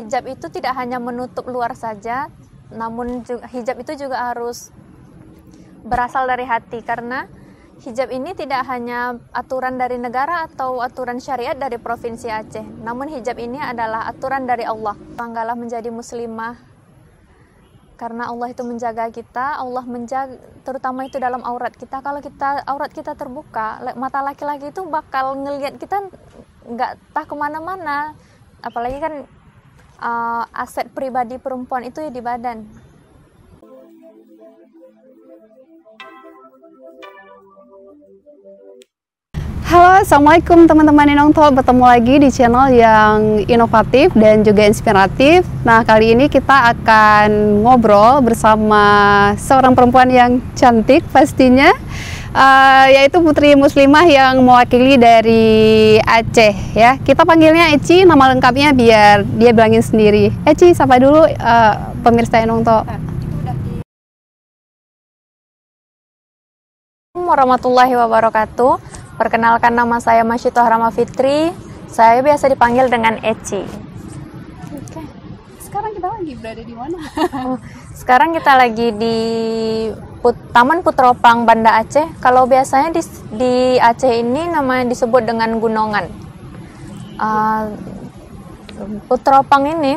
hijab itu tidak hanya menutup luar saja, namun hijab itu juga harus berasal dari hati, karena hijab ini tidak hanya aturan dari negara atau aturan syariat dari Provinsi Aceh, namun hijab ini adalah aturan dari Allah. Banggalah menjadi muslimah, karena Allah itu menjaga kita, Allah menjaga, terutama itu dalam aurat kita. Kalau aurat kita terbuka, mata laki-laki itu bakal ngelihat kita nggak tak kemana-mana, apalagi kan aset pribadi perempuan itu ya di badan. Halo, assalamualaikum teman-teman Inong Talk. Bertemu lagi di channel yang inovatif dan juga inspiratif. Nah, kali ini kita akan ngobrol bersama seorang perempuan yang cantik pastinya, yaitu putri muslimah yang mewakili dari Aceh ya. Kita panggilnya Eci, nama lengkapnya biar dia bilangin sendiri. Eci, sapa dulu pemirsa Inong Talk. Assalamualaikum warahmatullahi wabarakatuh. Perkenalkan, nama saya Masyitoh Rama Fitri. Saya biasa dipanggil dengan Eci. Oke. Sekarang kita lagi berada di mana? Sekarang kita lagi di Taman Putropang, Banda Aceh. Kalau biasanya di Aceh ini namanya disebut dengan Gunungan. Putropang ini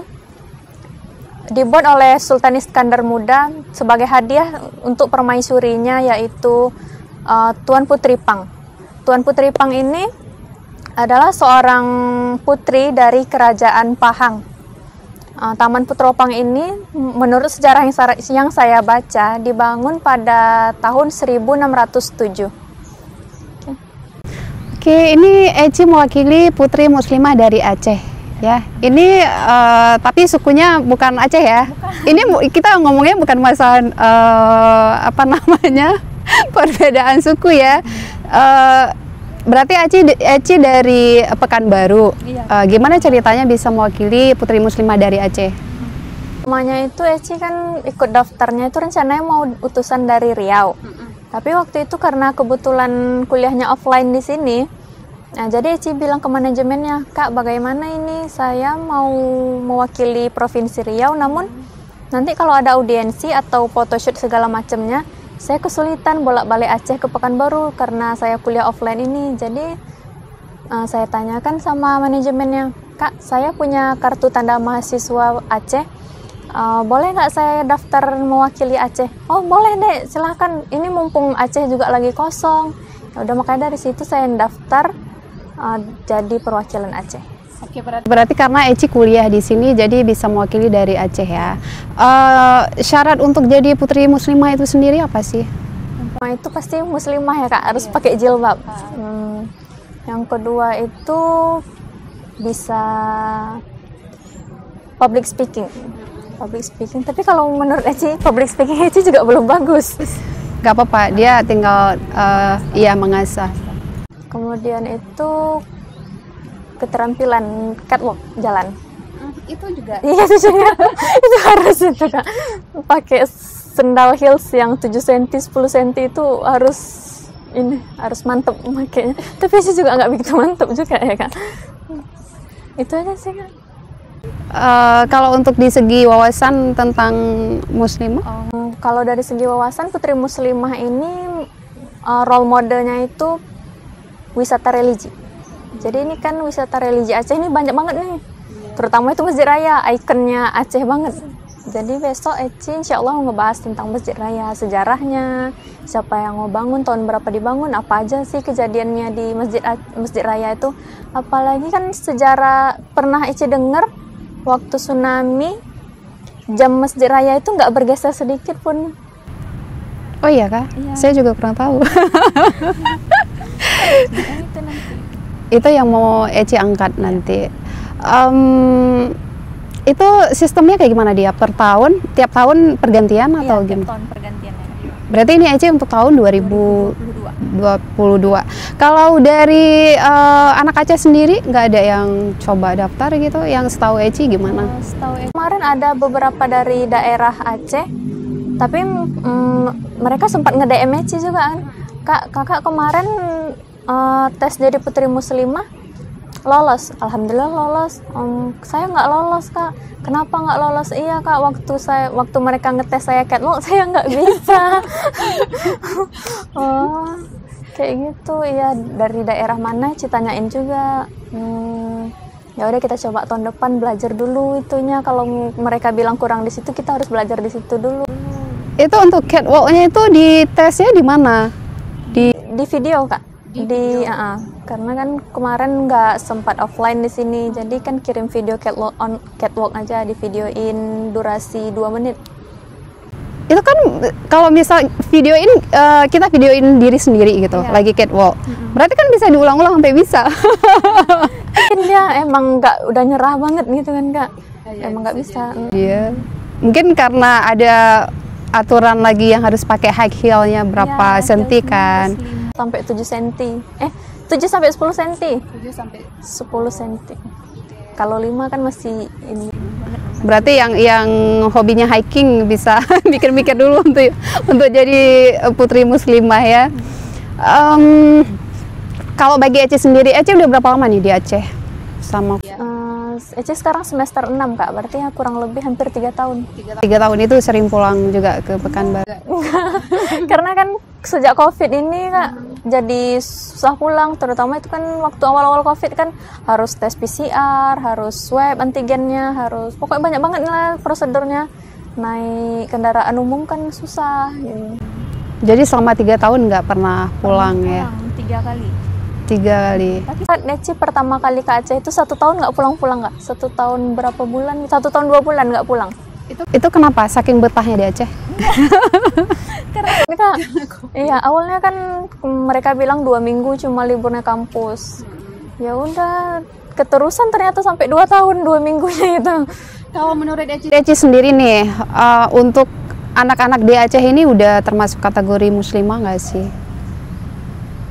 dibuat oleh Sultan Iskandar Muda sebagai hadiah untuk permaisurinya, yaitu Tuan Putri Pang. Tuan Putri Pang ini adalah seorang putri dari Kerajaan Pahang. Taman Putropang ini menurut sejarah yang saya baca dibangun pada tahun 1607. Oke, ini Eci mewakili putri muslimah dari Aceh ya. Ini tapi sukunya bukan Aceh ya. Bukan. Ini kita ngomongnya bukan masalah apa namanya perbedaan suku ya. Berarti Eci dari Pekanbaru. Iya. Gimana ceritanya bisa mewakili putri muslimah dari Aceh? Namanya itu Eci kan ikut daftarnya itu rencananya mau utusan dari Riau. Tapi waktu itu karena kebetulan kuliahnya offline di sini, nah jadi Eci bilang ke manajemennya, "Kak, bagaimana ini saya mau mewakili Provinsi Riau, namun nanti kalau ada audiensi atau photoshoot segala macamnya, saya kesulitan bolak-balik Aceh ke Pekanbaru karena saya kuliah offline ini." Jadi saya tanyakan sama manajemennya, "Kak, saya punya kartu tanda mahasiswa Aceh, boleh nggak saya daftar mewakili Aceh?" "Oh boleh deh, silahkan, ini mumpung Aceh juga lagi kosong." Ya udah, makanya dari situ saya daftar jadi perwakilan Aceh. Oke, berarti karena Eci kuliah di sini jadi bisa mewakili dari Aceh ya. Syarat untuk jadi putri muslimah itu sendiri apa sih? Itu pasti muslimah ya Kak, harus pakai jilbab. Yang kedua itu bisa public speaking. Tapi kalau menurut Eci, public speaking Eci juga belum bagus. Gak apa-apa, dia tinggal mengasah. Kemudian itu keterampilan catwalk, jalan. Itu juga? Iya, itu juga. Itu harus itu Kak. Pakai sendal heels yang 7 cm, 10 cm itu harus mantep makainya. Tapi sih juga nggak begitu mantep juga ya Kak. Itu aja sih Kak. Kalau untuk di segi wawasan tentang muslimah? Kalau dari segi wawasan, putri muslimah ini role modelnya itu wisata religi. Jadi ini kan wisata religi Aceh ini banyak banget nih, terutama itu Masjid Raya, ikonnya Aceh banget. Jadi besok Eci insya Allah mau ngebahas tentang Masjid Raya, sejarahnya, siapa yang mau bangun, tahun berapa dibangun, apa aja sih kejadiannya di Masjid Raya itu. Apalagi kan sejarah pernah Eci dengar waktu tsunami, jam Masjid Raya itu nggak bergeser sedikit pun. Oh iya Kak? Iya. Saya juga kurang tahu. Itu yang mau Eci angkat nanti. Itu sistemnya kayak gimana dia? Per tahun? Tiap tahun pergantian atau gimana? Tiap tahun pergantian. Berarti ini Eci untuk tahun 2022. Kalau dari anak Aceh sendiri nggak ada yang coba daftar gitu? Yang setahu Eci gimana? Setahu Eci kemarin ada beberapa dari daerah Aceh, tapi mereka sempat nge-DM Eci juga kan. Kakak kemarin tes jadi putri muslimah, Lolos, alhamdulillah lolos. Saya nggak lolos kak. Kenapa nggak lolos? Iya kak, waktu mereka ngetes saya catwalk saya nggak bisa. Oh, kayak gitu. Iya, dari daerah mana? Tanyain juga. Ya udah kita coba tahun depan belajar dulu itunya. Kalau mereka bilang kurang di situ, kita harus belajar di situ dulu. Itu untuk catwalknya itu di tesnya di mana? Di video kak. Karena kan kemarin nggak sempat offline di sini, jadi kan kirim video catwalk aja, di videoin durasi 2 menit. Itu kan kalau misal videoin kita videoin diri sendiri gitu, lagi catwalk. Berarti kan bisa diulang-ulang sampai bisa. Mungkin dia emang udah nyerah banget gitu kan kak, emang nggak bisa. Iya, mungkin karena ada aturan lagi yang harus pakai high heel-nya berapa senti kan? Sampai 7 cm. 7 sampai 10 cm. 7 sampai 10 cm. Kalau 5 kan masih ini. Berarti yang hobinya hiking bisa mikir-mikir dulu untuk jadi putri muslimah ya. Kalau bagi Eci sendiri, Eci udah berapa lama nih di Aceh? Sama Eci sekarang semester 6 kak, berarti ya kurang lebih hampir 3 tahun. 3 tahun itu sering pulang juga ke Pekanbaru? Karena kan sejak COVID ini kak, jadi susah pulang, terutama itu kan waktu awal-awal COVID kan harus tes PCR, harus swab antigennya, pokoknya banyak banget lah prosedurnya. Naik kendaraan umum kan susah gitu. Jadi selama 3 tahun nggak pernah pulang ya? 3 kali. 3 kali. Tapi Eci pertama kali ke Aceh itu 1 tahun nggak pulang-pulang kak? 1 tahun berapa bulan? 1 tahun 2 bulan nggak pulang. Itu kenapa? Saking betahnya di Aceh? Karena iya, awalnya kan mereka bilang 2 minggu cuma liburnya kampus. Ya udah, keterusan ternyata sampai 2 tahun 2 minggunya itu. Kalau menurut Eci sendiri nih, untuk anak-anak di Aceh ini udah termasuk kategori muslimah nggak sih?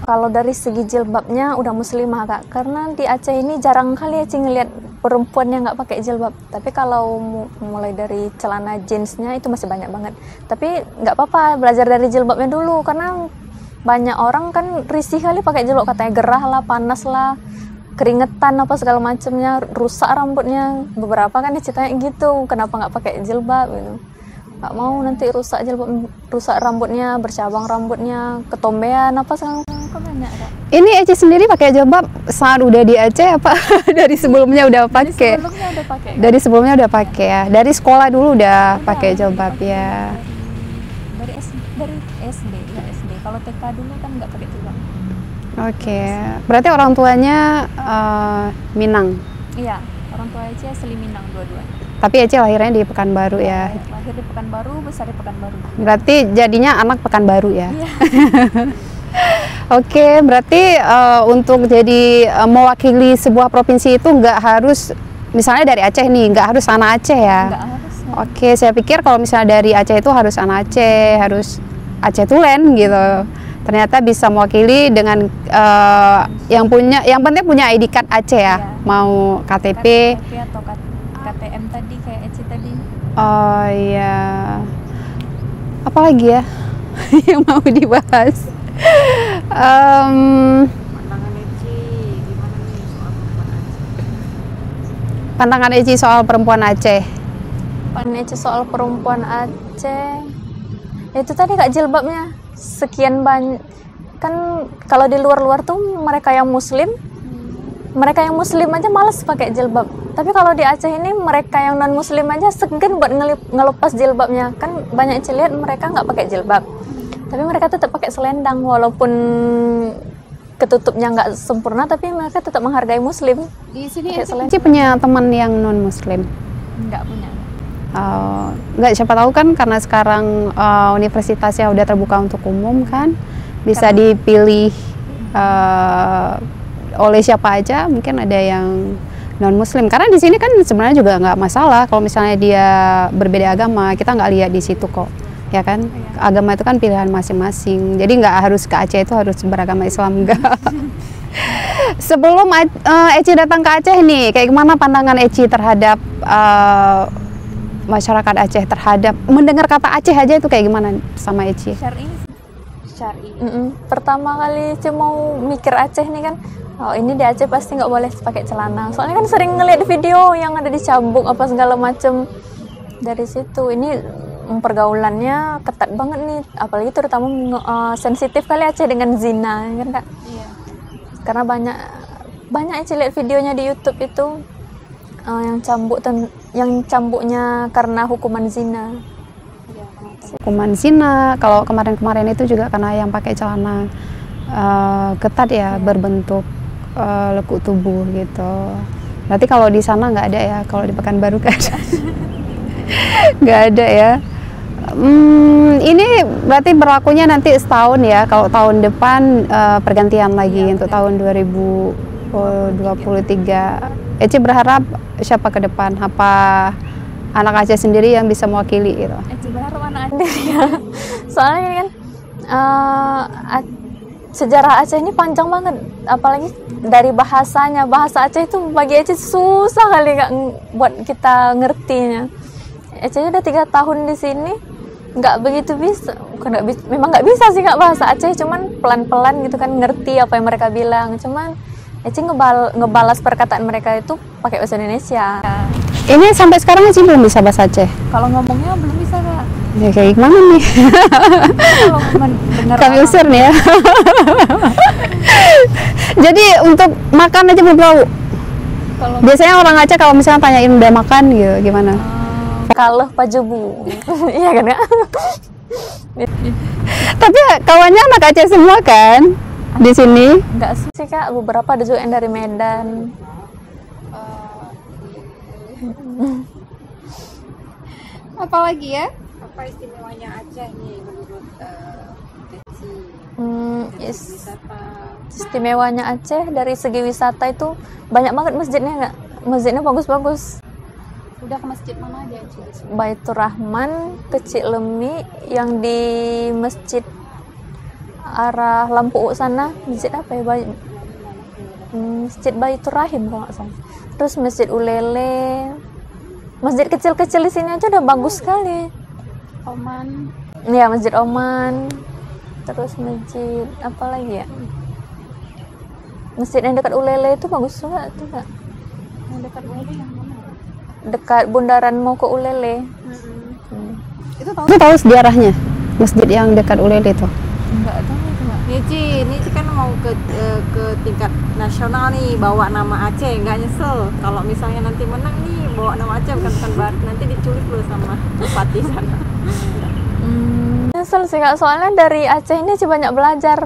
Kalau dari segi jilbabnya udah muslimah kak, karena di Aceh ini jarang kali Eci ngelihat perempuan yang nggak pakai jilbab. Tapi kalau mulai dari celana jeansnya itu masih banyak banget. Tapi nggak apa-apa, belajar dari jilbabnya dulu, karena banyak orang kan risih kali pakai jilbab, katanya gerah lah, panas lah, keringetan apa segala macamnya, rusak rambutnya. Beberapa kan ceritanya gitu, kenapa nggak pakai jilbab gitu. Nggak mau nanti rusak jilbab, rusak rambutnya, bercabang rambutnya, ketombean apa segala. Ini Eci sendiri pakai jilbab saat udah di Aceh apa dari sebelumnya udah pakai? Dari sebelumnya udah pakai ya. Dari sekolah dulu udah pakai jilbab ya. Dari SD ya SD. Kalau TK dulu kan nggak pakai jilbab. Oke. Berarti orang tuanya Minang. Iya, orang tua Eci asli Minang dua-duanya. Tapi Eci lahirnya di Pekanbaru ya. Lahir di Pekanbaru, besar di Pekanbaru. Berarti jadinya anak Pekanbaru ya. Iya. Oke, berarti untuk jadi mewakili sebuah provinsi itu nggak harus, misalnya dari Aceh nih, nggak harus anak Aceh ya? Nggak harus. Ya. Oke, saya pikir kalau misalnya dari Aceh itu harus anak Aceh, harus Aceh Tulen gitu. Ternyata bisa mewakili dengan yang penting punya ID card Aceh ya, mau KTP atau KTM tadi kayak Eci tadi. Oh iya, apa lagi ya yang mau dibahas? Pandangan Eci soal perempuan Aceh. Pandangan Eci soal perempuan Aceh, itu tadi kak, jilbabnya sekian banyak kan. Kalau di luar-luar tuh mereka yang muslim aja malas pakai jilbab. Tapi kalau di Aceh ini mereka yang non muslim aja segan buat ngelepas jilbabnya. Kan banyak Eci lihat mereka nggak pakai jilbab, tapi mereka tetap pakai selendang walaupun ketutupnya nggak sempurna, tapi mereka tetap menghargai muslim. Di sini Eci punya teman yang non muslim? Nggak punya. Nggak, siapa tahu kan karena sekarang universitasnya udah terbuka untuk umum kan, bisa dipilih oleh siapa aja, mungkin ada yang non muslim. Karena di sini kan sebenarnya juga nggak masalah kalau misalnya dia berbeda agama, kita nggak lihat di situ kok. Ya kan, agama itu kan pilihan masing-masing. Jadi nggak harus ke Aceh itu harus beragama Islam, enggak. Sebelum Eci datang ke Aceh nih, kayak gimana pandangan Eci terhadap masyarakat Aceh, terhadap mendengar kata Aceh aja itu kayak gimana sama Eci? syar'i. Pertama kali Ece mau mikir Aceh nih kan, oh ini di Aceh pasti nggak boleh pakai celana. Soalnya kan sering ngeliat video yang ada dicambuk apa segala macem. Dari situ ini pergaulannya ketat banget nih, apalagi terutama sensitif kali Aceh dengan zina, kan Kak? Iya. Karena banyak Ece lihat videonya di YouTube itu yang cambuknya karena hukuman zina. Hukuman zina, kalau kemarin-kemarin itu juga karena yang pakai celana ketat ya, berbentuk lekuk tubuh gitu. Berarti kalau di sana nggak ada ya, kalau di Pekanbaru nggak ada. Nggak ada ya. Ini berarti berlakunya nanti setahun ya, kalau tahun depan pergantian lagi untuk tahun 2023. Eci berharap siapa ke depan? Apa anak Aceh sendiri yang bisa mewakili gitu? Eci berharap anak Aceh ya. Soalnya ini kan sejarah Aceh ini panjang banget, apalagi dari bahasanya. Bahasa Aceh itu bagi Eci susah kali Kak buat kita ngertinya. Eci udah 3 tahun di sini, nggak begitu bisa, memang nggak bisa sih Kak bahasa Aceh, cuman pelan-pelan gitu kan ngerti apa yang mereka bilang. Cuman Eci ngebalas perkataan mereka itu pakai bahasa Indonesia. Ini sampai sekarang Eci belum bisa bahasa Aceh. Kalau ngomongnya belum bisa Kak. Ya kayak gimana nih? Kalau mendengar Kami usir nih ya. Jadi untuk makan aja belum tahu. Biasanya orang Aceh kalau misalnya tanyain udah makan gitu, gimana? Kalau pajubu. Iya kan Kak? Tapi kawannya anak Aceh semua kan di sini? Enggak sih Kak, beberapa ada juga yang dari Medan. Apalagi ya? Apa istimewanya Aceh nih menurut Eci? Wisata. Istimewanya Aceh dari segi wisata itu banyak banget masjidnya Kak. Masjidnya bagus-bagus. Udah ke masjid mana aja Eci? Baitur Rahman, Kecil Lemi, yang di masjid arah Lampu U sana, masjid apa ya? Masjid Baitur Rahim kalau nggak salah. Terus Masjid Ulele, masjid kecil-kecil di sini aja udah bagus sekali. Oman. Iya, Masjid Oman. Terus masjid apa lagi ya? Masjid yang dekat Ulele itu bagus juga tuh Kak. Yang dekat Ulele yang mana? Dekat bundaran mau ke Ulele. Itu tahu? Itu tahu sejarahnya masjid yang dekat Ulele itu? Enggak tahu itu Kak. Ini kan mau ke tingkat nasional nih, bawa nama Aceh, nggak nyesel kalau misalnya nanti menang nih bawa nama Aceh bukan Pekanbaru, nanti diculik loh sama bupati sana. Nyesel sih Kak, soalnya dari Aceh ini sih banyak belajar.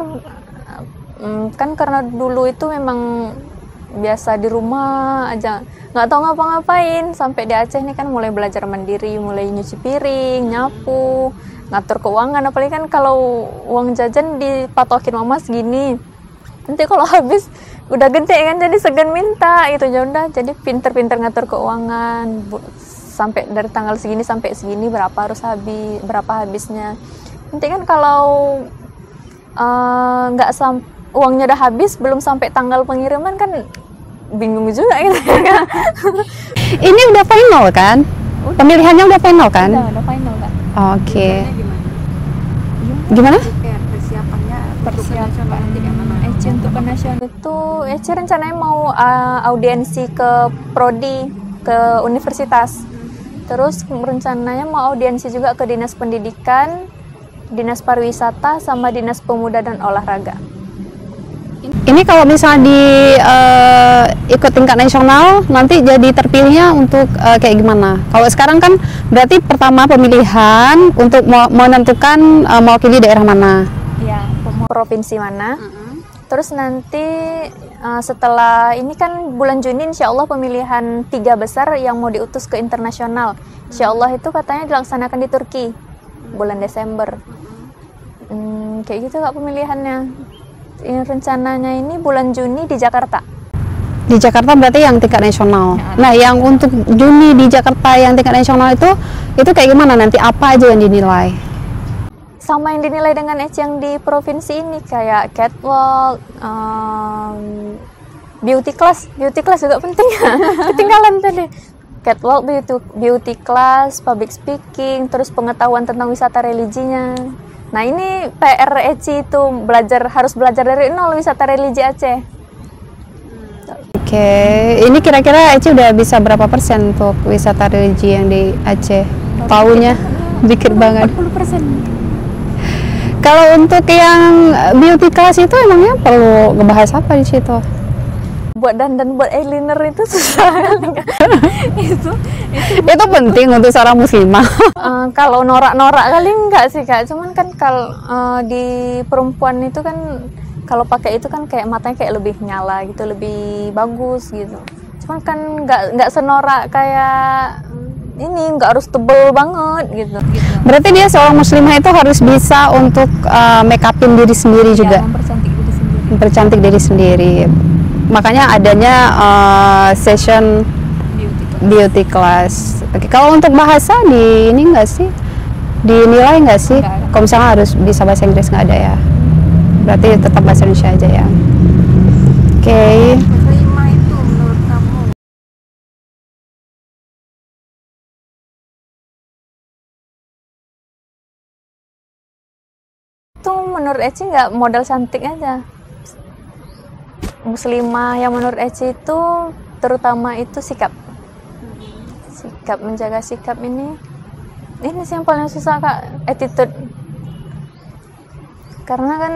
Kan karena dulu itu memang biasa di rumah aja, nggak tahu ngapa-ngapain. Sampai di Aceh ini kan mulai belajar mandiri, mulai nyuci piring, nyapu, ngatur keuangan. Apalagi kan kalau uang jajan dipatokin mama segini, nanti kalau habis udah gede kan jadi segan minta gitu. Ya udah, jadi pinter-pinter ngatur keuangan. Sampai dari tanggal segini sampai segini berapa harus habis, berapa habisnya. Nanti kan kalau uangnya udah habis belum sampai tanggal pengiriman kan bingung juga gitu kan. Ini udah final kan? Pemilihannya udah final kan? Udah final Kak. Oke. Gimana? Persiapan nanti kayak mana? Eci untuk ke nasional itu Eci rencananya mau audiensi ke prodi, ke universitas. Terus rencananya mau audiensi juga ke Dinas Pendidikan, Dinas Pariwisata, sama Dinas Pemuda dan Olahraga. Ini kalau misalnya ikut tingkat nasional, nanti jadi terpilihnya untuk kayak gimana? Kalau sekarang kan berarti pertama pemilihan untuk menentukan mewakili daerah mana? Ya, provinsi mana. Terus nanti setelah ini kan bulan Juni insya Allah pemilihan 3 besar yang mau diutus ke internasional. Insya Allah itu katanya dilaksanakan di Turki bulan Desember. Kayak gitu Kak pemilihannya. Rencananya ini bulan Juni di Jakarta. Di Jakarta berarti yang tingkat nasional. Nah, yang untuk Juni di Jakarta yang tingkat nasional itu kayak gimana nanti? Apa aja yang dinilai? Sama yang dinilai dengan Eci yang di provinsi ini, kayak catwalk, beauty class juga penting. Ketinggalan tadi. Catwalk, beauty class, public speaking, terus pengetahuan tentang wisata religinya. Nah ini PR Eci itu harus belajar dari nol wisata religi Aceh. Oke, ini kira-kira Eci udah bisa berapa persen untuk wisata religi yang di Aceh? Tahunya dikit banget. 40%. Kalau untuk yang beauty class itu emangnya perlu ngebahas apa di situ? Buat dandan buat eyeliner itu susah. Itu penting untuk seorang muslimah. Kalau norak-norak kali enggak sih Kak, cuman kan kalau di perempuan itu kan kalau pakai itu kan kayak matanya kayak lebih nyala gitu, lebih bagus gitu. Cuman kan nggak senorak kayak ini, nggak harus tebel banget gitu. Berarti dia seorang muslimah itu harus bisa untuk make upin diri sendiri juga. Ya, mempercantik diri sendiri. Mempercantik diri sendiri. Makanya adanya session beauty class. Oke, kalau untuk bahasa di ini enggak sih? Dinilai nggak sih? Kalau misalnya harus bisa bahasa Inggris nggak ada ya? Berarti tetap bahasa Indonesia aja ya. Oke. Kelima itu menurut kamu? Itu menurut Eci nggak modal cantik aja. Muslimah yang menurut Eci itu terutama itu sikap, menjaga sikap ini sih yang paling susah Kak, attitude. Karena kan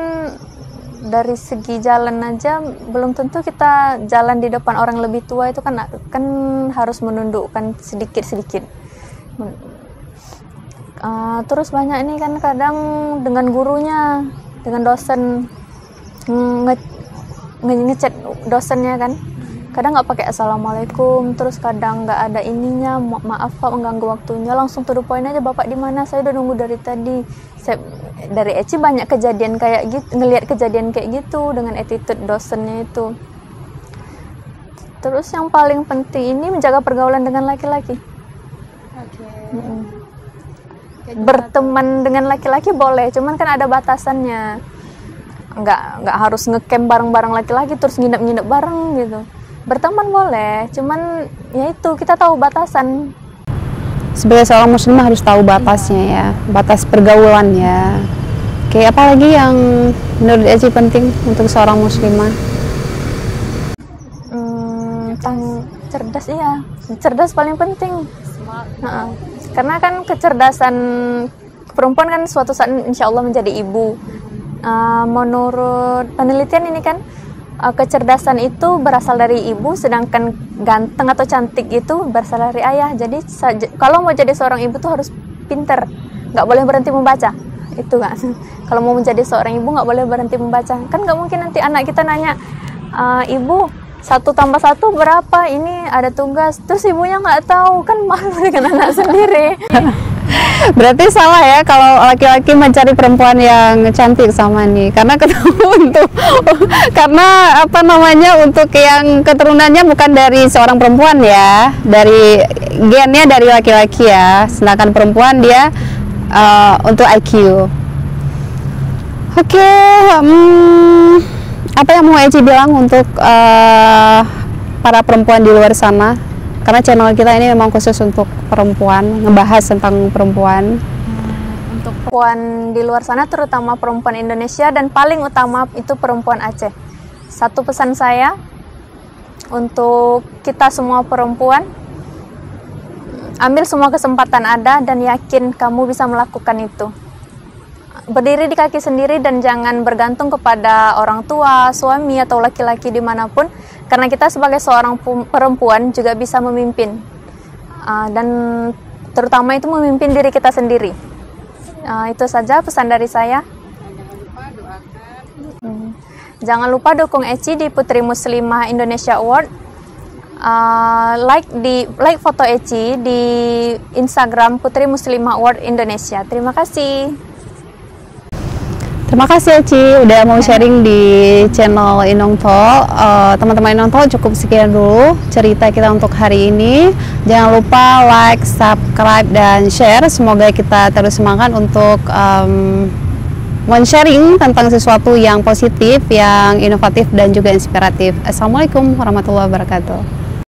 dari segi jalan aja belum tentu kita jalan di depan orang lebih tua itu kan harus menundukkan sedikit. Terus banyak ini kan kadang dengan gurunya, dengan dosen ngechat dosennya kan, kadang nggak pakai assalamualaikum, terus kadang nggak ada ininya, maaf Pak mengganggu waktunya, langsung to the point aja, Bapak di mana, saya udah nunggu dari tadi. Dari Eci banyak kejadian kayak gitu, ngelihat kejadian kayak gitu dengan attitude dosennya itu. Terus yang paling penting ini menjaga pergaulan dengan laki-laki. Berteman dengan laki-laki boleh, cuman kan ada batasannya. Nggak harus ngecamp bareng-bareng laki-laki terus nginep-nginep bareng gitu. Berteman boleh, cuman ya itu kita tahu batasan. Sebagai seorang muslimah harus tahu batasnya ya, batas pergaulan ya. Oke, apa lagi yang menurut Eci penting untuk seorang muslimah? Cerdas, iya, cerdas paling penting. Karena kan kecerdasan perempuan kan suatu saat insya Allah menjadi ibu. Menurut penelitian ini kan kecerdasan itu berasal dari ibu, sedangkan ganteng atau cantik itu berasal dari ayah. Jadi kalau mau jadi seorang ibu tuh harus pinter, nggak boleh berhenti membaca. Itu kan, kalau mau menjadi seorang ibu nggak boleh berhenti membaca. Kan nggak mungkin nanti anak kita nanya, ibu 1 + 1 berapa? Ini ada tugas, terus ibunya nggak tahu, kan malu dengan anak sendiri. Berarti salah ya kalau laki-laki mencari perempuan yang cantik sama nih, karena karena apa namanya, untuk yang keturunannya bukan dari seorang perempuan ya, dari gennya dari laki-laki ya, sedangkan perempuan dia untuk IQ. Oke, apa yang mau Eci bilang untuk para perempuan di luar sana? Karena channel kita ini memang khusus untuk perempuan, ngebahas tentang perempuan. Untuk perempuan di luar sana, terutama perempuan Indonesia dan paling utama itu perempuan Aceh. Satu pesan saya untuk kita semua perempuan, ambil semua kesempatan ada dan yakin kamu bisa melakukan itu. Berdiri di kaki sendiri dan jangan bergantung kepada orang tua, suami atau laki-laki dimanapun, karena kita sebagai seorang perempuan juga bisa memimpin, dan terutama itu memimpin diri kita sendiri. Itu saja pesan dari saya. Jangan lupa dukung Eci di Putri Muslimah Indonesia Award. Like foto Eci di Instagram Putri Muslimah Award Indonesia. Terima kasih. Terima kasih Eci udah mau sharing di channel Inong Talk. Teman-teman Inong Talk, cukup sekian dulu cerita kita untuk hari ini. Jangan lupa like, subscribe, dan share. Semoga kita terus semangat untuk men-sharing tentang sesuatu yang positif, yang inovatif, dan juga inspiratif. Assalamualaikum warahmatullahi wabarakatuh.